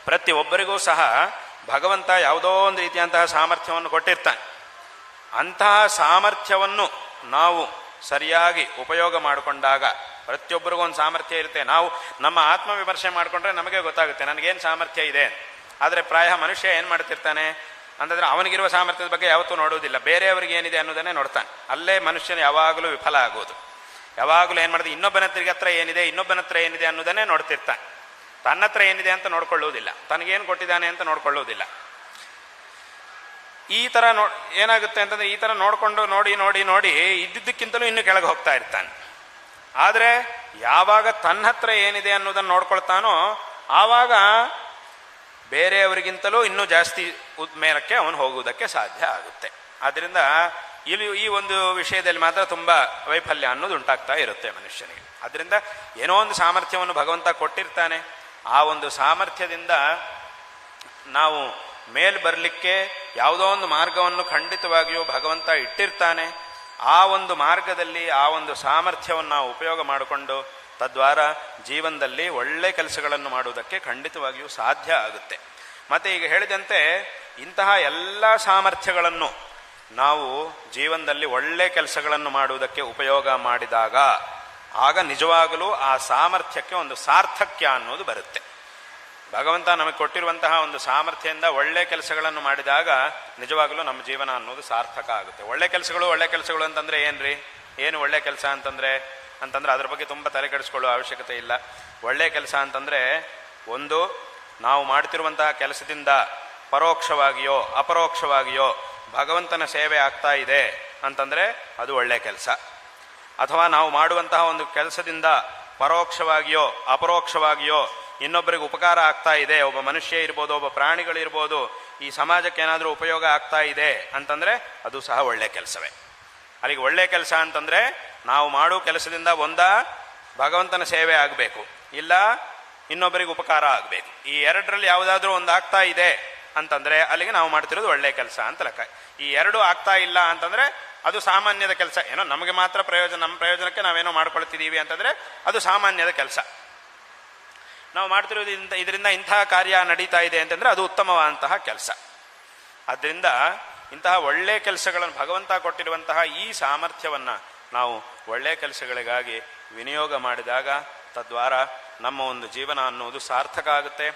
ಪ್ರತಿಯೊಬ್ಬರಿಗೂ ಸಹ ಭಗವಂತ ಯಾವುದೋ ಒಂದು ರೀತಿಯಂತಹ ಸಾಮರ್ಥ್ಯವನ್ನು ಕೊಟ್ಟಿರ್ತಾನೆ. ಅಂತಹ ಸಾಮರ್ಥ್ಯವನ್ನು ನಾವು ಸರಿಯಾಗಿ ಉಪಯೋಗ ಮಾಡಿಕೊಂಡಾಗ, ಪ್ರತಿಯೊಬ್ಬರಿಗೂ ಒಂದು ಸಾಮರ್ಥ್ಯ ಇರುತ್ತೆ. ನಾವು ನಮ್ಮ ಆತ್ಮವಿಮರ್ಶೆ ಮಾಡಿಕೊಂಡ್ರೆ ನಮಗೆ ಗೊತ್ತಾಗುತ್ತೆ ನನಗೇನು ಸಾಮರ್ಥ್ಯ ಇದೆ. ಆದರೆ ಪ್ರಾಯ ಮನುಷ್ಯ ಏನು ಮಾಡ್ತಿರ್ತಾನೆ ಅಂತಂದರೆ ಅವನಿಗಿರುವ ಸಾಮರ್ಥ್ಯದ ಬಗ್ಗೆ ಯಾವತ್ತೂ ನೋಡುವುದಿಲ್ಲ, ಬೇರೆಯವ್ರಿಗೆ ಏನಿದೆ ಅನ್ನೋದನ್ನೇ ನೋಡ್ತಾನೆ. ಅಲ್ಲೇ ಮನುಷ್ಯನ ಯಾವಾಗಲೂ ವಿಫಲ ಆಗೋದು. ಯಾವಾಗಲೂ ಏನು ಮಾಡಿದೆ, ಇನ್ನೊಬ್ಬನ ಹತ್ರ ಏನಿದೆ, ಇನ್ನೊಬ್ಬನ ಹತ್ರ ಏನಿದೆ ಅನ್ನೋದನ್ನೇ ನೋಡ್ತಿರ್ತಾನೆ. ತನ್ನ ಹತ್ರ ಏನಿದೆ ಅಂತ ನೋಡ್ಕೊಳ್ಳುವುದಿಲ್ಲ, ತನಗೇನು ಕೊಟ್ಟಿದ್ದಾನೆ ಅಂತ ನೋಡ್ಕೊಳ್ಳುವುದಿಲ್ಲ. ಈ ಥರ ಏನಾಗುತ್ತೆ ಅಂತಂದರೆ, ಈ ಥರ ನೋಡಿಕೊಂಡು ನೋಡಿ ನೋಡಿ ನೋಡಿ ಇದ್ದಿದ್ದಕ್ಕಿಂತಲೂ ಇನ್ನೂ ಕೆಳಗೆ ಹೋಗ್ತಾ ಇರ್ತಾನೆ. ಆದರೆ ಯಾವಾಗ ತನ್ನ ಹತ್ರ ಏನಿದೆ ಅನ್ನೋದನ್ನು ನೋಡ್ಕೊಳ್ತಾನೋ ಆವಾಗ ಬೇರೆಯವರಿಗಿಂತಲೂ ಇನ್ನೂ ಜಾಸ್ತಿ ಮೇಲಕ್ಕೆ ಅವನು ಹೋಗುವುದಕ್ಕೆ ಸಾಧ್ಯ ಆಗುತ್ತೆ. ಆದ್ದರಿಂದ ಇಲ್ಲಿ ಈ ಒಂದು ವಿಷಯದಲ್ಲಿ ಮಾತ್ರ ತುಂಬ ವೈಫಲ್ಯ ಅನ್ನೋದು ಉಂಟಾಗ್ತಾ ಇರುತ್ತೆ ಮನುಷ್ಯನಿಗೆ. ಆದ್ದರಿಂದ ಏನೋ ಒಂದು ಸಾಮರ್ಥ್ಯವನ್ನು ಭಗವಂತ ಕೊಟ್ಟಿರ್ತಾನೆ. ಆ ಒಂದು ಸಾಮರ್ಥ್ಯದಿಂದ ನಾವು ಮೇಲ್ ಬರಲಿಕ್ಕೆ ಯಾವುದೋ ಒಂದು ಮಾರ್ಗವನ್ನು ಖಂಡಿತವಾಗಿಯೂ ಭಗವಂತ ಇಟ್ಟಿರ್ತಾನೆ. ಆ ಒಂದು ಮಾರ್ಗದಲ್ಲಿ ಆ ಒಂದು ಸಾಮರ್ಥ್ಯವನ್ನು ನಾವು ಉಪಯೋಗ ಮಾಡಿಕೊಂಡು ತದ್ವಾರ ಜೀವನದಲ್ಲಿ ಒಳ್ಳೆ ಕೆಲಸಗಳನ್ನು ಮಾಡುವುದಕ್ಕೆ ಖಂಡಿತವಾಗಿಯೂ ಸಾಧ್ಯ ಆಗುತ್ತೆ. ಮತ್ತು ಈಗ ಹೇಳಿದಂತೆ ಇಂತಹ ಎಲ್ಲ ಸಾಮರ್ಥ್ಯಗಳನ್ನು ನಾವು ಜೀವನದಲ್ಲಿ ಒಳ್ಳೆ ಕೆಲಸಗಳನ್ನು ಮಾಡುವುದಕ್ಕೆ ಉಪಯೋಗ ಮಾಡಿದಾಗ ಆಗ ನಿಜವಾಗಲೂ ಆ ಸಾಮರ್ಥ್ಯಕ್ಕೆ ಒಂದು ಸಾರ್ಥಕ್ಯ ಅನ್ನೋದು ಬರುತ್ತೆ. ಭಗವಂತ ನಮಗೆ ಕೊಟ್ಟಿರುವಂತಹ ಒಂದು ಸಾಮರ್ಥ್ಯದಿಂದ ಒಳ್ಳೆ ಕೆಲಸಗಳನ್ನು ಮಾಡಿದಾಗ ನಿಜವಾಗಲೂ ನಮ್ಮ ಜೀವನ ಅನ್ನೋದು ಸಾರ್ಥಕ ಆಗುತ್ತೆ. ಒಳ್ಳೆ ಕೆಲಸಗಳು ಅಂತಂದರೆ ಏನ್ರಿ, ಏನು ಒಳ್ಳೆ ಕೆಲಸ ಅಂತಂದರೆ ಅದ್ರ ಬಗ್ಗೆ ತುಂಬ ತಲೆ ಕೆಡಿಸ್ಕೊಳ್ಳೋ ಅವಶ್ಯಕತೆ ಇಲ್ಲ. ಒಳ್ಳೆ ಕೆಲಸ ಅಂತಂದರೆ, ಒಂದು, ನಾವು ಮಾಡ್ತಿರುವಂತಹ ಕೆಲಸದಿಂದ ಪರೋಕ್ಷವಾಗಿಯೋ ಅಪರೋಕ್ಷವಾಗಿಯೋ ಭಗವಂತನ ಸೇವೆ ಆಗ್ತಾ ಇದೆ ಅಂತಂದರೆ ಅದು ಒಳ್ಳೆ ಕೆಲಸ. ಅಥವಾ ನಾವು ಮಾಡುವಂತಹ ಒಂದು ಕೆಲಸದಿಂದ ಪರೋಕ್ಷವಾಗಿಯೋ ಅಪರೋಕ್ಷವಾಗಿಯೋ ಇನ್ನೊಬ್ಬರಿಗೆ ಉಪಕಾರ ಆಗ್ತಾ ಇದೆ, ಒಬ್ಬ ಮನುಷ್ಯ ಇರ್ಬೋದು, ಒಬ್ಬ ಪ್ರಾಣಿಗಳಿರ್ಬೋದು, ಈ ಸಮಾಜಕ್ಕೆ ಏನಾದರೂ ಉಪಯೋಗ ಆಗ್ತಾ ಇದೆ ಅಂತಂದರೆ ಅದು ಸಹ ಒಳ್ಳೆ ಕೆಲಸವೇ. ಅಲ್ಲಿಗೆ ಒಳ್ಳೆ ಕೆಲಸ ಅಂತಂದರೆ ನಾವು ಮಾಡೋ ಕೆಲಸದಿಂದ ಭಗವಂತನ ಸೇವೆ ಆಗಬೇಕು, ಇಲ್ಲ ಇನ್ನೊಬ್ಬರಿಗೆ ಉಪಕಾರ ಆಗಬೇಕು. ಈ ಎರಡರಲ್ಲಿ ಯಾವುದಾದ್ರೂ ಒಂದು ಆಗ್ತಾ ಇದೆ ಅಂತಂದರೆ ಅಲ್ಲಿಗೆ ನಾವು ಮಾಡ್ತಿರೋದು ಒಳ್ಳೆ ಕೆಲಸ ಅಂತ ಲೆಕ್ಕ. ಈ ಎರಡು ಆಗ್ತಾ ಇಲ್ಲ ಅಂತಂದರೆ ಅದು ಸಾಮಾನ್ಯದ ಕೆಲಸ. ಏನೋ ನಮಗೆ ಮಾತ್ರ ಪ್ರಯೋಜನ, ನಮ್ಮ ಪ್ರಯೋಜನಕ್ಕೆ ನಾವೇನೋ ಮಾಡ್ಕೊಳ್ತಿದ್ದೀವಿ ಅಂತಂದರೆ ಅದು ಸಾಮಾನ್ಯದ ಕೆಲಸ. ನಾವು ಮಾಡ್ತಿರೋದು ಇದರಿಂದ ಇಂತಹ ಕಾರ್ಯ ನಡೀತಾ ಇದೆ ಅಂತಂದರೆ ಅದು ಉತ್ತಮವಾದಂತಹ ಕೆಲಸ. ಆದ್ದರಿಂದ ಇಂತಹ ಒಳ್ಳೆಯ ಕೆಲಸಗಳನ್ನು ಭಗವಂತ ಕೊಟ್ಟಿರುವಂತಹ ಈ ಸಾಮರ್ಥ್ಯವನ್ನು ನಾವು ಒಳ್ಳೆಯ ಕೆಲಸಗಳಿಗಾಗಿ ವಿನಿಯೋಗ ಮಾಡಿದಾಗ ತದ್ವಾರ ನಮ್ಮ ಒಂದು ಜೀವನ ಅನ್ನುವುದು ಸಾರ್ಥಕ ಆಗುತ್ತೆ.